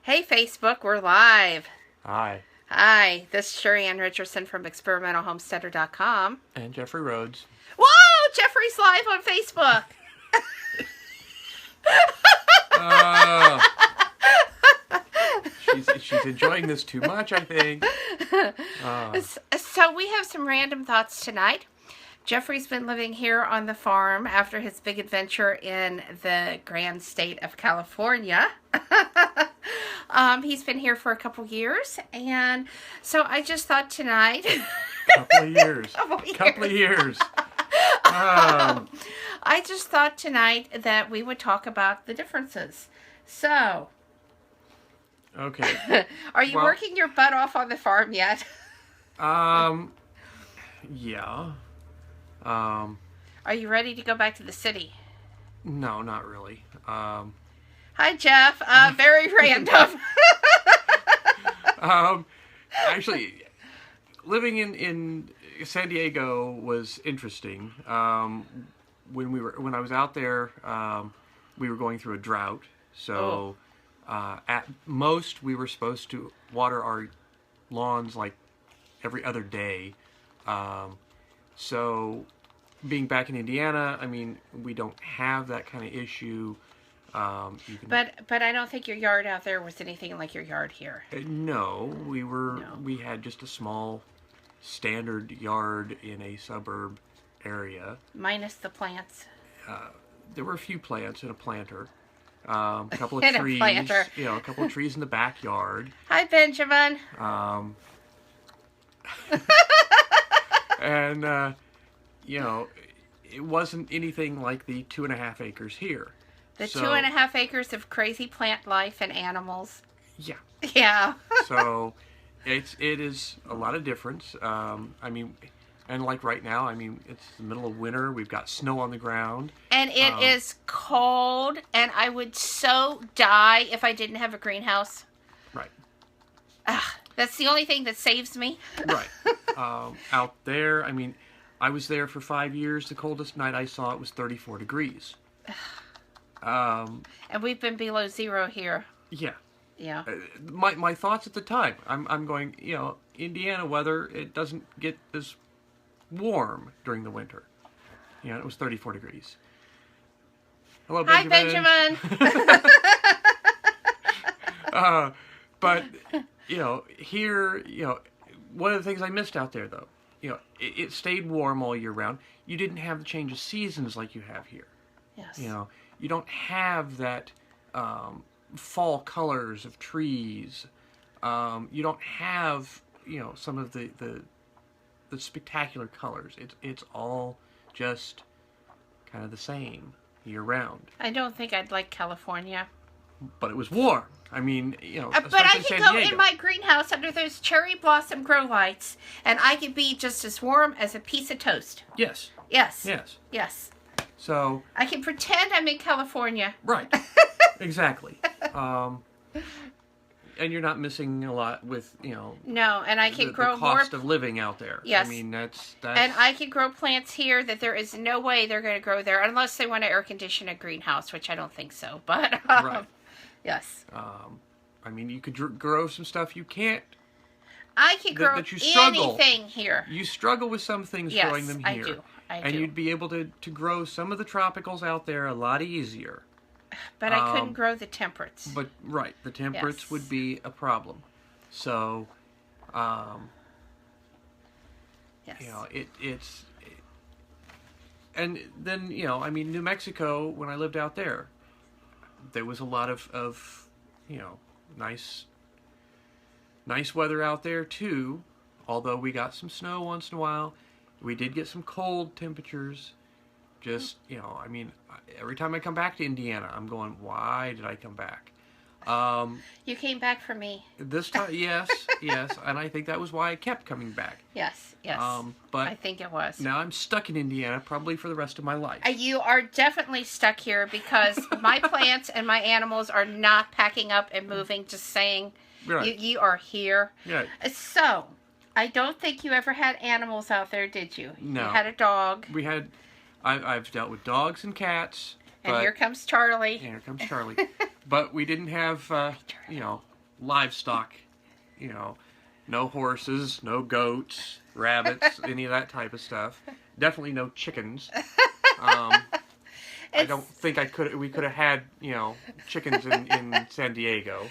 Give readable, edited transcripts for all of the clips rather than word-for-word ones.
Hey Facebook, we're live. Hi. Hi, this is Sheri Ann Richerson from experimentalhomesteader.com. And Jeffrey Rhoades. Whoa! Jeffrey's live on Facebook! Uh, she's enjoying this too much, I think. So we have some random thoughts tonight. Jeffrey's been living here on the farm after his big adventure in the grand state of California. He's been here for a couple years, and so I just thought tonight... Couple of years. I just thought tonight that we would talk about the differences. So... Okay. Are you working your butt off on the farm yet? Yeah. Are you ready to go back to the city? No, not really. Hi, Jeff. Very random. Actually, living in San Diego was interesting. When I was out there, we were going through a drought. So, at most, we were supposed to water our lawns like every other day. So, being back in Indiana, I mean, we don't have that kind of issue. But I don't think your yard out there was anything like your yard here. No, we had just a small standard yard in a suburb area. Minus the plants. There were a few plants in a planter. A couple of In a trees. planter. A couple of trees in the backyard. Hi, Benjamin. And it wasn't anything like the 2.5 acres here. The 2.5 acres of crazy plant life and animals. Yeah. Yeah. So it is a lot of difference. I mean, and like right now, I mean, it's the middle of winter. We've got snow on the ground. And it is cold, and I would so die if I didn't have a greenhouse. Right. That's the only thing that saves me. Right. Out there, I mean, I was there for 5 years. The coldest night I saw it was 34 degrees. And we've been below zero here. Yeah. Yeah. My thoughts at the time, I'm going, Indiana weather, it doesn't get as warm during the winter. It was 34 degrees. Hello, Benjamin. Hi, Benjamin. But, here, one of the things I missed out there, though, it stayed warm all year round. You didn't have the change of seasons like you have here. Yes. You don't have that fall colors of trees. You don't have, some of the spectacular colors. It's all just kind of the same year round. I don't think I'd like California. But it was warm. I mean, but I could go in my greenhouse under those cherry blossom grow lights, and I could be just as warm as a piece of toast. Yes. Yes. Yes. Yes. So I can pretend I'm in California. Right. Exactly. And you're not missing a lot with, No, and I can grow the cost of living out there. Yes. I mean, that's... And I can grow plants here that there is no way they're going to grow there unless they want to air condition a greenhouse, which I don't think so. But, right. Yes. I mean, you could grow some stuff you can't. I can grow that you struggle. anything here. You struggle with some things growing them here. I do. And you'd be able to grow some of the tropicals out there a lot easier. But I couldn't grow the temperates. But, right, the temperates would be a problem. So, yes. And then, I mean, New Mexico, when I lived out there was a lot of nice weather out there, too. Although we got some snow once in a while. We did get some cold temperatures. Just, I mean, every time I come back to Indiana, I'm going, why did I come back? You came back for me. This time, yes, and I think that was why I kept coming back. Yes. But I think it was. Now I'm stuck in Indiana, probably for the rest of my life. You are definitely stuck here because my plants and my animals are not packing up and moving, just saying. Right. You are here. Right. So, I don't think you ever had animals out there, did you? No. You had a dog. We had... I've dealt with dogs and cats. And here comes Charlie. Here comes Charlie. But we didn't have, livestock. No horses, no goats, rabbits, any of that type of stuff. Definitely no chickens. I don't think we could have had, chickens in San Diego.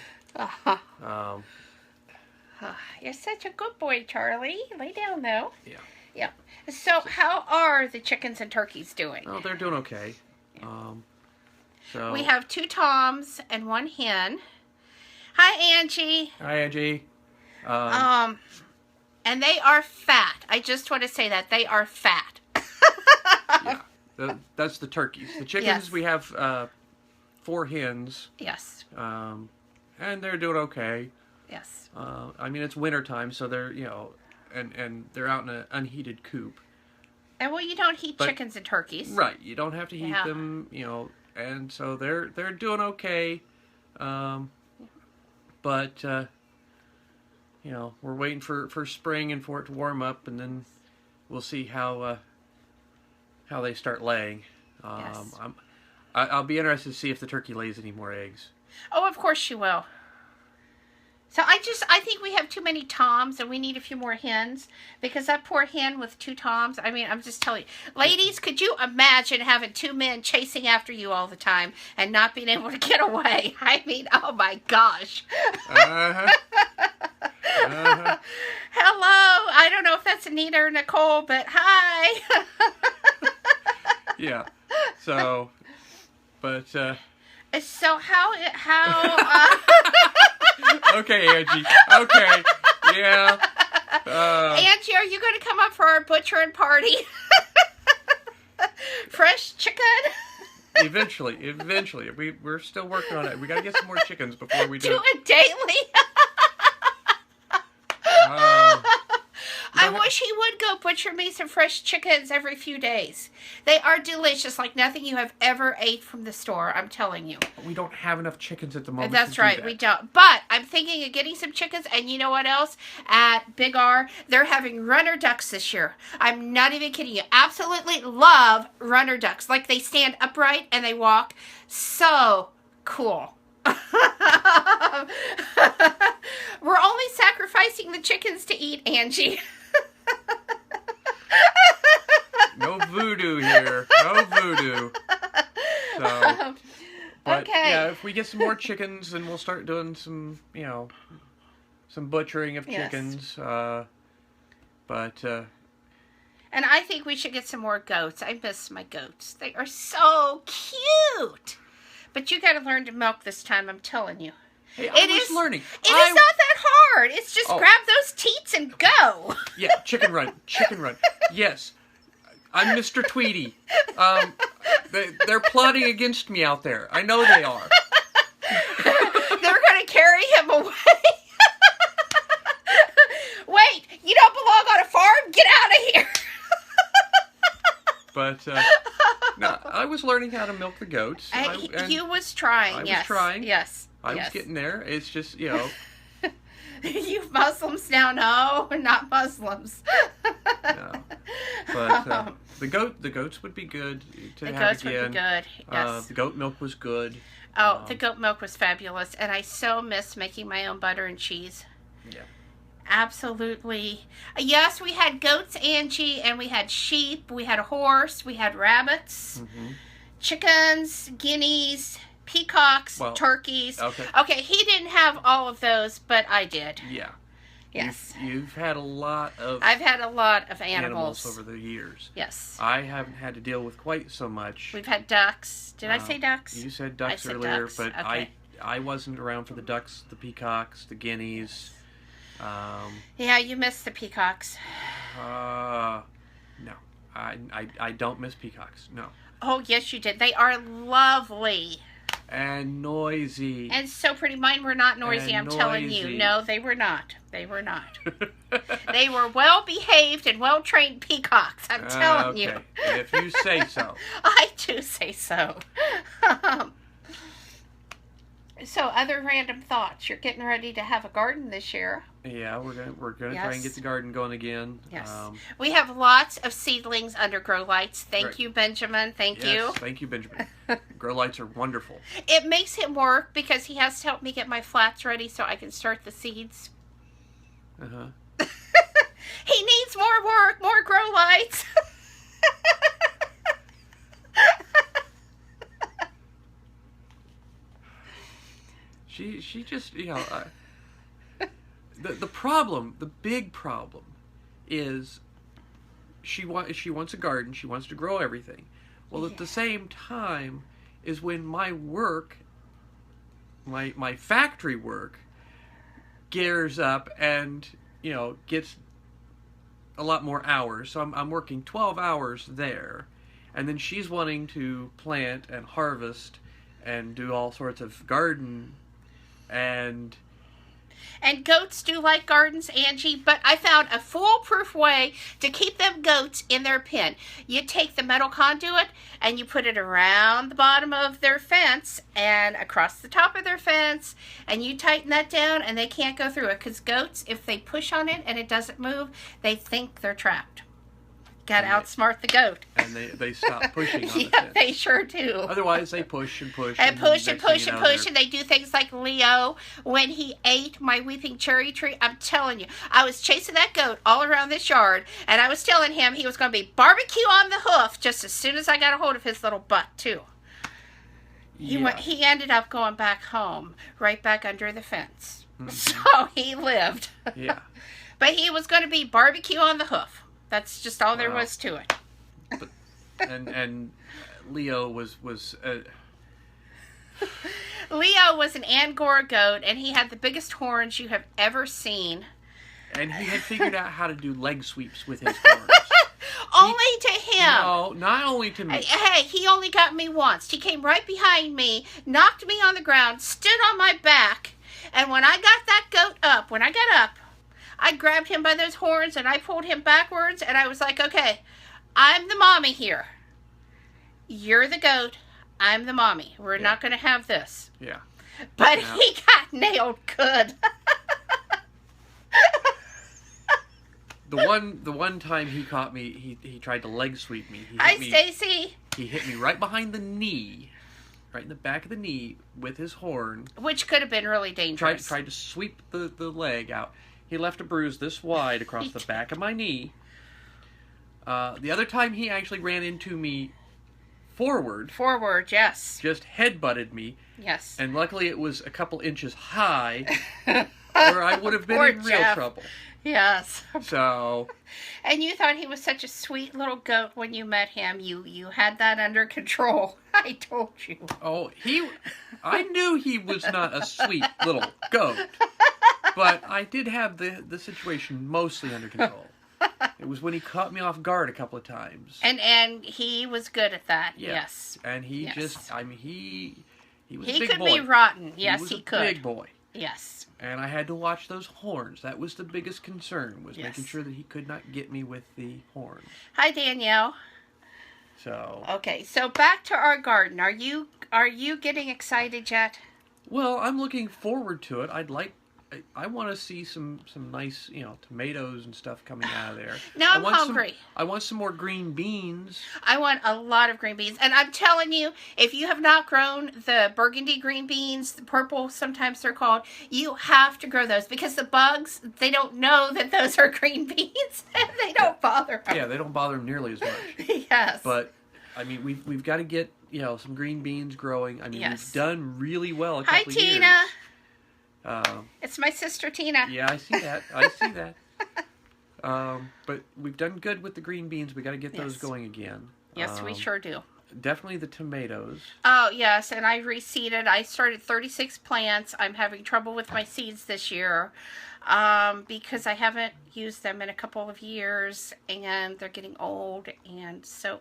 You're such a good boy, Charlie. Lay down, though. Yeah. Yeah. So how are the chickens and turkeys doing? Oh, they're doing okay. So we have 2 toms and 1 hen. Hi, Angie. Hi, Angie. And they are fat. I just want to say that they are fat. Yeah, that's the turkeys. The chickens, Yes. we have 4 hens. Yes. And they're doing okay. Yes. It's winter time, so they're and they're out in an unheated coop. And well, you don't heat chickens and turkeys. Right, you don't have to heat them, and so they're doing okay. But we're waiting for spring and for it to warm up, and then we'll see how they start laying. Yes. I'll be interested to see if the turkey lays any more eggs. Oh, of course she will. So I think we have too many toms and we need a few more hens because that poor hen with 2 toms, I'm just telling you. Ladies, could you imagine having 2 men chasing after you all the time and not being able to get away? Oh my gosh. Uh-huh. Uh-huh. Hello. I don't know if that's Anita or Nicole, but hi. Yeah. So, but so how okay, Angie. Okay. Yeah. Angie, are you going to come up for our butchering party? Fresh chicken? Eventually. We're still working on it. We got to get some more chickens before we do it daily. I wish he would go butcher me some fresh chickens every few days. They are delicious, like nothing you have ever ate from the store, I'm telling you. We don't have enough chickens at the moment. That's right, we don't. But I'm thinking of getting some chickens, and you know what else? At Big R, they're having runner ducks this year. I'm not even kidding you. Absolutely love runner ducks. Like they stand upright and they walk. So cool. We're only sacrificing the chickens to eat, Angie. No voodoo here. No voodoo. So, but, okay. Yeah, if we get some more chickens, then we'll start doing some, some butchering of chickens. Yes. And I think we should get some more goats. I miss my goats. They are so cute. But you got to learn to milk this time, I'm telling you. Hey, I was learning. It is not that hard. It's just grab those teats and go. Yeah, chicken run. Yes. I'm Mr. Tweety. They're plotting against me out there. I know they are. They're going to carry him away. Wait, you don't belong on a farm? Get out of here. But, no, I was learning how to milk the goats. You was trying, I was trying. Yes. I was getting there. It's just, You Muslims now? No, not Muslims. No. But the goats would be good to have goats again. would be good, yes. The goat milk was good. Oh, the goat milk was fabulous. And I so miss making my own butter and cheese. Yeah. Absolutely. Yes, we had goats, Angie, and we had sheep, we had a horse, we had rabbits, chickens, guineas, peacocks, turkeys. Okay, he didn't have all of those, but I did. Yeah. Yes. You've had a lot of... I've had a lot of animals over the years. Yes. I haven't had to deal with quite so much. We've had ducks. Did I say ducks? You said ducks earlier, but I wasn't around for the ducks, the peacocks, the guineas. Yeah, you missed the peacocks. No. I don't miss peacocks. No. Oh, yes, you did. They are lovely. And noisy. And so pretty. Mine were not noisy, I'm telling you. No, they were not. They were not. They were well-behaved and well-trained peacocks, I'm telling you. If you say so. I do say so. So, other random thoughts. You're getting ready to have a garden this year. Yeah, we're gonna try and get the garden going again. Yes. We have lots of seedlings under grow lights. Thank you, Benjamin. Thank you. Thank you, Benjamin. Grow lights are wonderful. It makes him work because he has to help me get my flats ready so I can start the seeds. Uh-huh. He needs more work, more grow lights. She just, the problem, the big problem is she wants a garden, she wants to grow everything. Well, at the same time is when my work, my factory work gears up and, gets a lot more hours. So I'm working 12 hours there, and then she's wanting to plant and harvest and do all sorts of garden and goats do like gardens, Angie, but I found a foolproof way to keep them goats in their pen. You take the metal conduit and you put it around the bottom of their fence and across the top of their fence, and you tighten that down and they can't go through it, because goats, if they push on it and it doesn't move, they think they're trapped. Got to outsmart the goat. And they stop pushing on the Yeah, fence. they sure do. Otherwise, they push and push. And push and next push thing and you know, push, and they do things like Leo, when he ate my weeping cherry tree. I'm telling you, I was chasing that goat all around this yard, and I was telling him he was going to be barbecue on the hoof just as soon as I got a hold of his little butt, too. He ended up going back home, right back under the fence. Mm-hmm. So he lived. Yeah. But he was going to be barbecue on the hoof. That's just all there was to it. But, and Leo was Leo was an Angora goat, and he had the biggest horns you have ever seen. And he had figured out how to do leg sweeps with his horns. Only to him. No, not only to me. Hey, he only got me once. He came right behind me, knocked me on the ground, stood on my back, and when I got that goat up, when I got up, I grabbed him by those horns and I pulled him backwards, and I was like, okay, I'm the mommy here. You're the goat. I'm the mommy. We're not going to have this. Yeah. But he got nailed good. The one time he caught me, he tried to leg sweep me. Hi, Stacy. He hit me right behind the knee, right in the back of the knee with his horn. Which could have been really dangerous. Tried to sweep the leg out. He left a bruise this wide across the back of my knee. The other time he actually ran into me forward. Forward, yes. Just headbutted me. Yes. And luckily it was a couple inches high, or I would have been in real trouble. Yes. So. And you thought he was such a sweet little goat when you met him. You had that under control. I told you. Oh, I knew he was not a sweet little goat. But I did have the situation mostly under control. It was when he caught me off guard a couple of times. And he was good at that, yes. And he just, I mean, he was a he big could boy. be rotten. Yes, he could. Big boy. Yes. And I had to watch those horns. That was the biggest concern, was making sure that he could not get me with the horns. Hi, Danielle. So. Okay, so back to our garden. Are you getting excited yet? Well, I'm looking forward to it. I want to see some nice, tomatoes and stuff coming out of there. Now I'm hungry. I want some more green beans. I want a lot of green beans. And I'm telling you, if you have not grown the burgundy green beans, the purple sometimes they're called, you have to grow those, because the bugs, they don't know that those are green beans and they don't bother them. Yeah, they don't bother them nearly as much. Yes. But, I mean, we've got to get, some green beans growing. I mean, we've done really well a couple of years. Hi, Tina. It's my sister Tina. Yeah, I see that. But we've done good with the green beans. We got to get those going again. Yes, we sure do. Definitely the tomatoes. Oh, yes, and I reseeded. I started 36 plants. I'm having trouble with my seeds this year because I haven't used them in a couple of years, and they're getting old, and so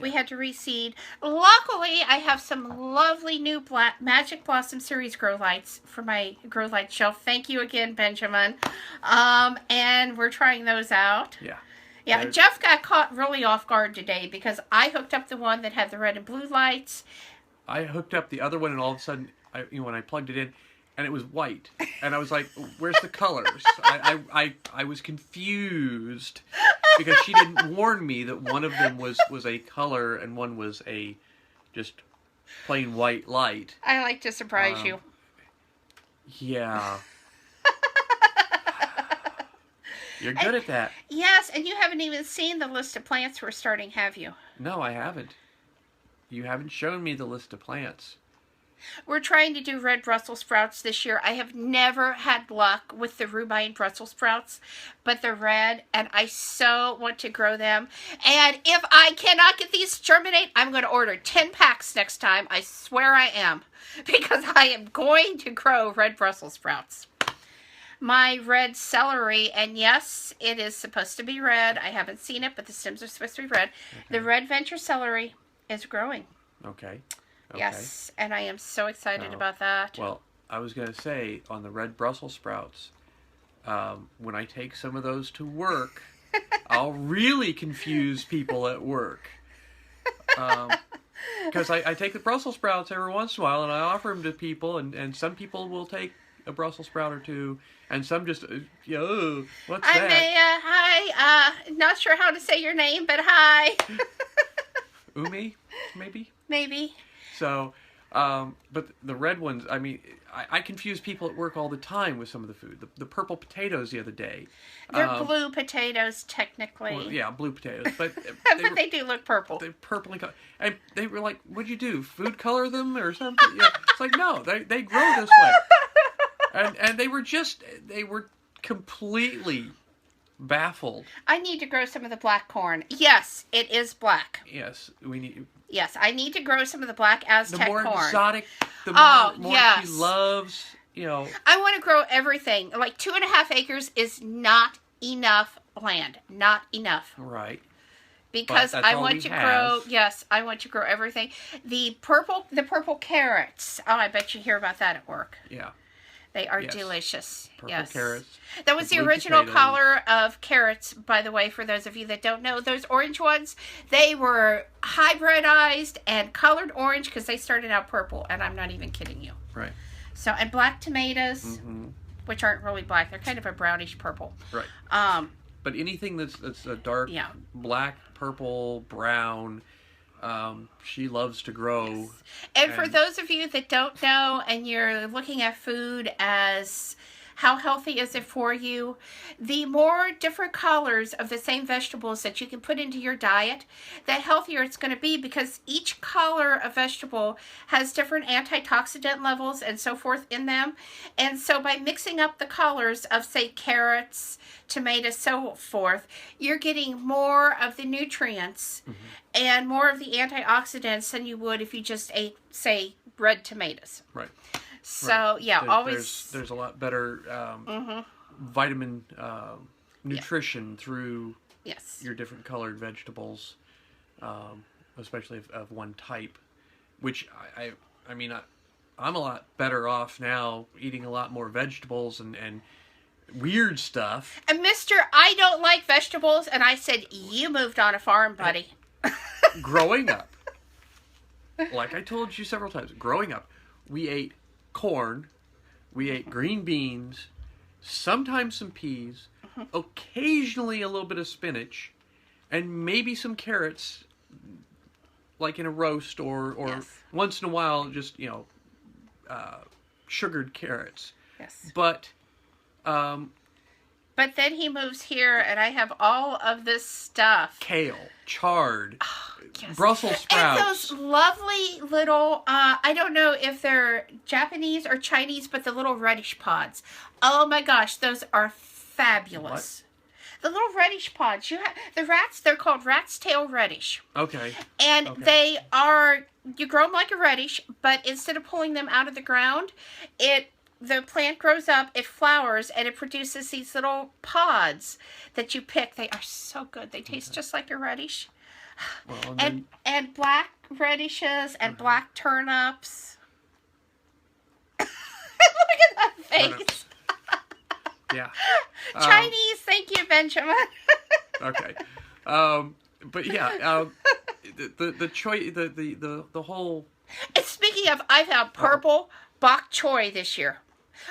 we had to reseed. Luckily, I have some lovely new Magic Blossom Series grow lights for my grow light shelf. Thank you again, Benjamin. And we're trying those out. Yeah. Yeah, Jeff got caught really off guard today because I hooked up the one that had the red and blue lights. I hooked up the other one, and all of a sudden, when I plugged it in, and it was white. And I was like, where's the colors? I was confused because she didn't warn me that one of them was a color and one was a just plain white light. I like to surprise you. Yeah. You're good at that. Yes, and you haven't even seen the list of plants we're starting, have you? No, I haven't. You haven't shown me the list of plants. We're trying to do red Brussels sprouts this year. I have never had luck with the rhubarb Brussels sprouts, but they're red, and I so want to grow them. And if I cannot get these to germinate, I'm going to order 10 packs next time. I swear I am, because I am going to grow red Brussels sprouts. My red celery, and yes, it is supposed to be red. I haven't seen it, but the stems are supposed to be red. Okay. The red venture celery is growing. Okay. Yes, and I am so excited about that. Well, I was going to say, on the red Brussels sprouts, when I take some of those to work, I'll really confuse people at work. Because I take the Brussels sprouts every once in a while, and I offer them to people, and some people will take a Brussels sprout or two, and some just, what's that? Hi, not sure how to say your name, but hi. Umi, maybe? Maybe. So, but the red ones, I mean, I confuse people at work all the time with some of the food. The purple potatoes the other day. They're blue potatoes, technically. Well, yeah, blue potatoes. But they do look purple. They're purpley colored. And they were like, what'd you do? Food color them or something? Yeah. It's like, no, they grow this way. And they were completely baffled. I need to grow some of the black corn. Yes, it is black. Yes, we need. Yes, I need to grow some of the black Aztec corn. The more exotic, the more yes. she loves, I want to grow everything. Like 2.5 acres is not enough land. Not enough. Right. Because I want to grow. Yes, I want to grow everything. The purple carrots. Oh, I bet you hear about that at work. Yeah. They are delicious. Purple carrots. That was the original color of carrots, by the way, for those of you that don't know. Those orange ones, they were hybridized and colored orange because they started out purple, and I'm not even kidding you. Right. So, and black tomatoes, which aren't really black. They're kind of a brownish purple. Right. But anything that's a dark black, purple, brown, she loves to grow. Yes. And for those of you that don't know and you're looking at food as how healthy is it for you, the more different colors of the same vegetables that you can put into your diet, the healthier it's going to be, because each color of vegetable has different antioxidant levels and so forth in them. And so by mixing up the colors of, say, carrots, tomatoes, so forth, you're getting more of the nutrients and more of the antioxidants than you would if you just ate, say, red tomatoes. Right. So, always... There's a lot better vitamin nutrition through your different colored vegetables, especially of one type, which I mean, I'm a lot better off now eating a lot more vegetables and weird stuff. And Mr. I don't like vegetables, and I said, you moved on a farm, buddy. Growing up, like I told you several times, growing up, we ate corn, we ate green beans, sometimes some peas, occasionally a little bit of spinach, and maybe some carrots, like in a roast or once in a while, just, sugared carrots. Yes. But then he moves here, and I have all of this stuff. Kale, chard, Brussels sprouts. And those lovely little, I don't know if they're Japanese or Chinese, but the little reddish pods. Oh my gosh, those are fabulous. What? The little reddish pods. They're called rat's tail radish. Okay. And they are, you grow them like a radish, but instead of pulling them out of the ground, the plant grows up, it flowers, and it produces these little pods that you pick. They are so good. They taste just like a radish. Well, and black radishes and black turnips. Look at that face. Yeah. Chinese, thank you, Benjamin. Okay. But yeah, the choice, the whole. And speaking of, I've had purple bok choy this year.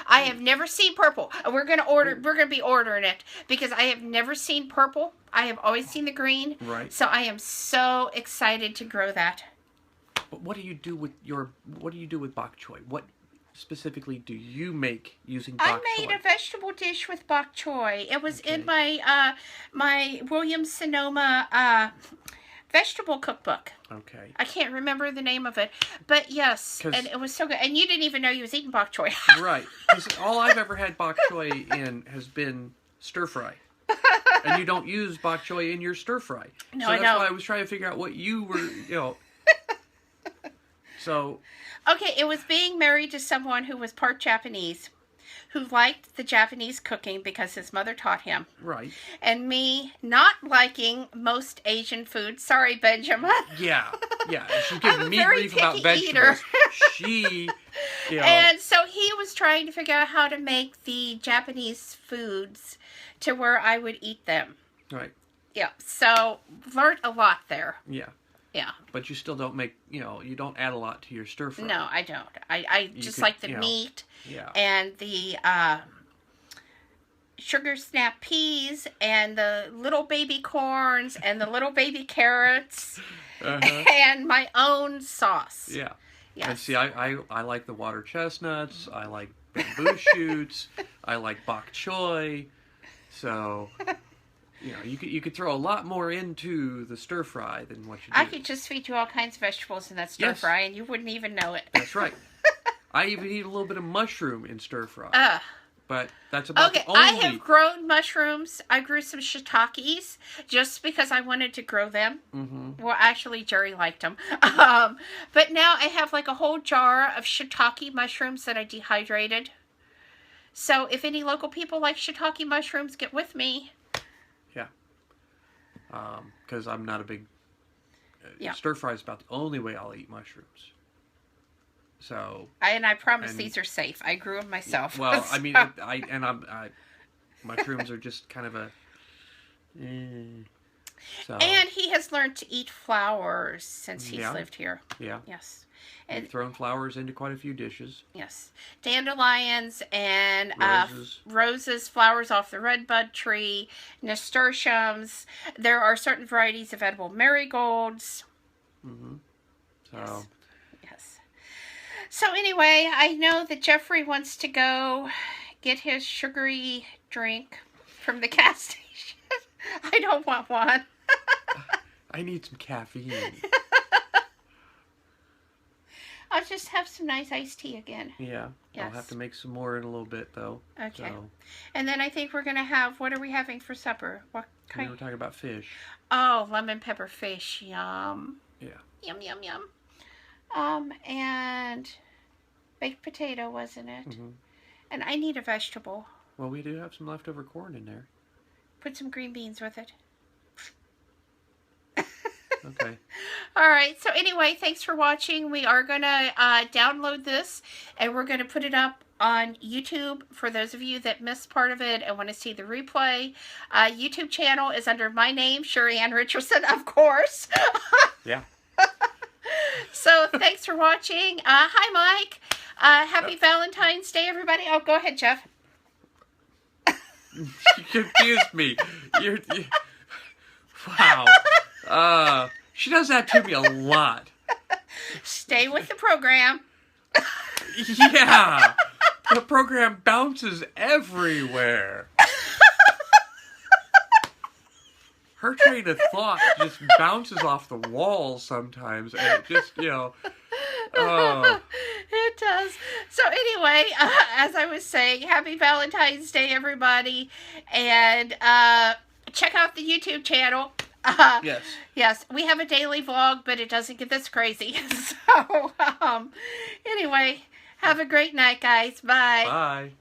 I have never seen purple. We're gonna be ordering it because I have never seen purple. I have always seen the green. Right. So I am so excited to grow that. But what do you do with bok choy? What specifically do you make using bok choy? I made a vegetable dish with bok choy. It was in my my Williams Sonoma vegetable cookbook. Okay. I can't remember the name of it, but yes, and it was so good. And you didn't even know you was eating bok choy. Right. Because all I've ever had bok choy in has been stir fry. And you don't use bok choy in your stir fry. No, so I that's don't. why I was trying to figure out what you were, So. Okay, it was being married to someone who was part Japanese, who liked the Japanese cooking because his mother taught him. Right. And me not liking most Asian food. Sorry, Benjamin. Yeah. She's giving me very grief about picky vegetables. eater. And so he was trying to figure out how to make the Japanese foods to where I would eat them. Right. Yeah. So learned a lot there. Yeah. Yeah. But you still don't make, you don't add a lot to your stir fry. No, I don't. I just like the meat and the sugar snap peas and the little baby corns and the little baby carrots and my own sauce. Yeah. Yes. And see, I like the water chestnuts. I like bamboo shoots. I like bok choy. So... you could throw a lot more into the stir fry than what you do. I could just feed you all kinds of vegetables in that stir fry, and you wouldn't even know it. That's right. I even eat a little bit of mushroom in stir fry. But that's about the only... I have grown mushrooms. I grew some shiitakes just because I wanted to grow them. Mm-hmm. Well, actually, Jerry liked them. But now I have like a whole jar of shiitake mushrooms that I dehydrated. So if any local people like shiitake mushrooms, get with me. Because I'm not a big... Stir fry is about the only way I'll eat mushrooms. So... And I promise these are safe. I grew them myself. Well, so. I mean, mushrooms are just kind of a... So. And he has learned to eat flowers since he's lived here. Yeah. Yes. And thrown flowers into quite a few dishes. Yes. Dandelions and roses, flowers off the redbud tree, nasturtiums. There are certain varieties of edible marigolds. Mm-hmm. So. Yes. So anyway, I know that Jeffrey wants to go get his sugary drink from the gas station. I don't want one. I need some caffeine. I'll just have some nice iced tea again. Yeah. Yes. I'll have to make some more in a little bit, though. Okay. So. And then I think we're going to have... What are we having for supper? What kind? We were talking about fish. Oh, lemon pepper fish. Yum. Yeah. Yum, yum, yum. And baked potato, wasn't it? Mm-hmm. And I need a vegetable. Well, we do have some leftover corn in there. Put some green beans with it. Okay. All right. So anyway, thanks for watching. We are going to download this and we're going to put it up on YouTube for those of you that missed part of it and want to see the replay. YouTube channel is under my name, Sheri Ann Richerson, of course. Yeah. So thanks for watching. Hi, Mike. Happy Valentine's Day, everybody. Oh, go ahead, Jeff. You confused me. Wow. She does that to me a lot. Stay with the program. Yeah. The program bounces everywhere. Her train of thought just bounces off the walls sometimes. And it just, oh. It does. So anyway, as I was saying, happy Valentine's Day, everybody. And check out the YouTube channel. Yes. Yes, we have a daily vlog, but it doesn't get this crazy. So, anyway, have a great night, guys. Bye. Bye.